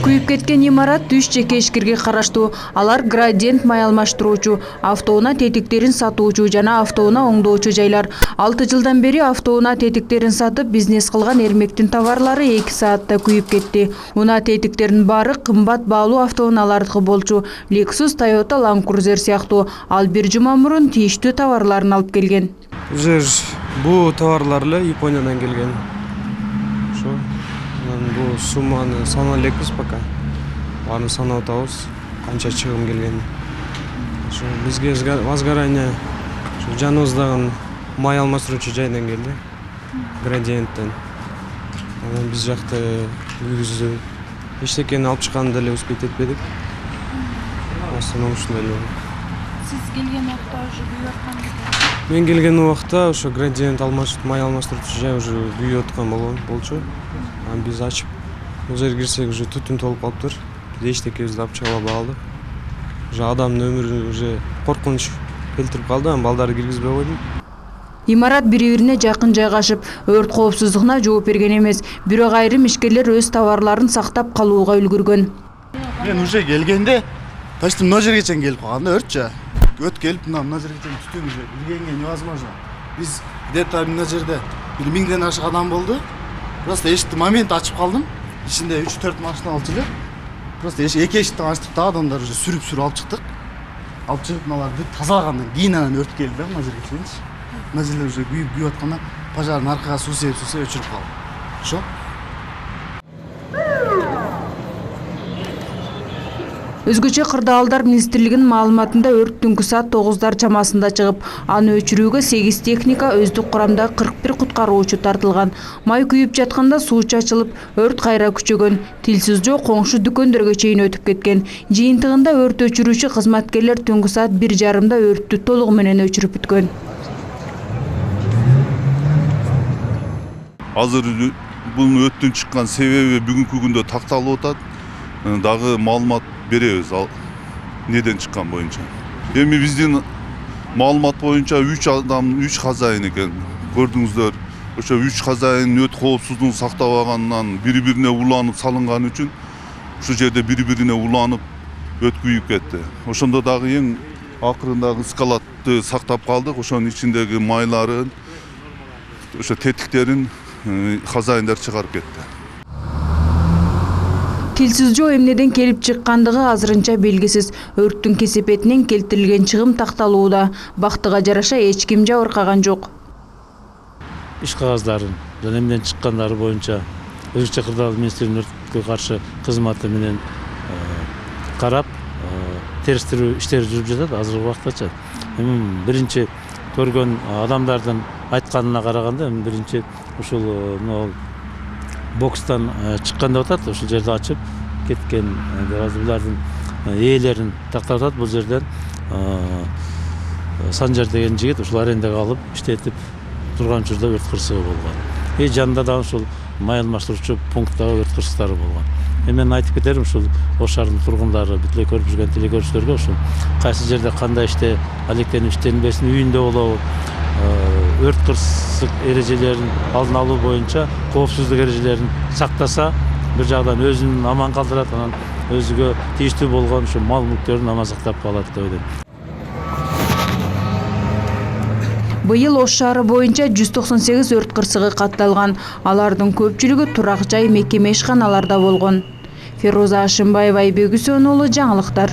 Күйүп кеткен имарат 3 жеке ишкерге караштуу. Алар градиент май алмаштыруучу, автоунаа тетиктерин сатуучу жана автоунаа оңдоочу жайлар. 6 жылдан бери автоунаа тетиктерин сатып бизнес кылган Эрмектин товарлары 2 саатта күйүп кетти. Унаа тетиктердин баары кымбат баалуу автоунаалардыкы болчу. Lexus, Toyota, Land Cruiser сыяктуу. Ал бир жума мурун тийиштүү товарларын алып келген. Бул товарлар Япониядан келген. Бул сумманы санаа элекпиз пока. Баарын санап атабыз, канча чыгым келгенин. Бизге возгорание жаныбыздагы май алмаштыруучу жайдан келди. Градиенттен. Биз жакта үйүбүздө эчтекени алып чыкканды деле успеть этпедик. Основном ушундай эле. Сиз келген убакта уже күйүп аткан. Мен келген убакта ошо градиент май алмаштыруучу жай уже күйүп аткан болчу. Биз ачып, бул жерге кирсек уже түтүн толуп калыптыр. Биз эчтекебизди алып чыга албай калдык. Уже адамдын өмүрүн уже коркунуч келтирип калды, балдарды киргизбей койдум. Имарат бири-бирине жакын жайгашып, өрт коопсуздугуна жооп берген эмес. Бирок айрым ишкерлер өз товарларын сактап калууга үлгүргөн. Мен уже келгенде, почти мына жерге чейин келип калганда өрт өт келип мына жерге чейин түтүн уже илгенге невозможно. Биз где-то мына жерде 1000ден ашык адам болду. Просто эшикти момент ачып калдым. Ичинде 3-4 машина болчу эле. Просто эки эшикти ачтык да адамдар уже сүрүп алып чыктык. Алып чыгып мыналар бүт тазалагандан кийин анан өрт келди да мына жерге чейинчи. Мына жерде уже күйүп атканда пожардын аркага суу себип өчүрүп калды. Ошо. Өзгөчө Кырдаалдар министрлигинин маалыматында өрт түнкү саат 9 чамасында чыгып, аны өчүрүүгө 8 техника, өздүк курамда 41 куткаруучу тартылган. Май күйүп жатканда суу чачылып, өрт кайра күчөгөн. Тилсиз жоо коңшу дүкөндөргө чейин өтүп кеткен. Жыйынтыгында өрт өчүрүүчү кызматкерлер түнкү саат 1:30 өрттү толугу менен өчүрүп бүткөн. Азыр бул өрттүн чыккан себеби бүгүнкү күндө такталып атат. Дагы маалымат беребиз неден чыккан боюнча. Эми биздин маалымат боюнча 3 адам, 3 хозяин экен. Көрдүңүздөр, ошо 3 хозяин өт коопсуздугун сактабагандан бири-бирине уланып салынган үчүн ушул жерде бири-бирине уланып өт күйүп кетти. Ошондо дагы эң акырындагы скалатты сактап калдык. Ошонун ичиндеги майларын, ошо тетиктерин хозяиндар чыгарып кетти. Тилсиз жоо эмнеден келип чыккандыгы азырынча белгисиз. Өрттүн кесепетинен келтирилген чыгым такталууда. Бактыга жараша эч ким жабыркаган жок. Иш кагаздарын жана эмнеден чыккандары боюнча өзгөчө Кырдаал министрлигинин өрткө каршы кызматы менен карап, териштирүү иштери жүрүп жатат азыркы убактача. Биринчи көргөн адамдардын айтканына караганда, биринчи ушул бокстан чыккан деп атат, ошол жерде ачып кеткен азыр булардын ээлерин тактап атат. Бул жерден Санжар деген жигит ушул арендага алып иштетип турган учурда өрт кырсыгы болгон. Жанында дагы ушул май алмаштыруучу пункттагы өрт кырсыктары болгон. Мен айтып кетерим, ушул Ош шаарынын тургундары, бүт эле көрүп жүргөн телекөрүүчүлөргө ушул кайсы жерде кандай иште алектенип иштенбесин, үйүндө болобу, өрт кырсык эрежелерин алдын алуу боюнча коопсуздук эрежелерин сактаса, бир жагдан өзүн аман калтырат, анан өзүгө тийиштүү болгон ушу мал мүлктөрүн аман сактап калат деп ойлойм. Быйыл Ош шаары боюнча 198 өрт кырсыгы катталган. Алардын көпчүлүгү турак жай, мекеме ишканаларда болгон. Феруза Ашимбаева, Айбек Үсөнұлы, жаңылыктар.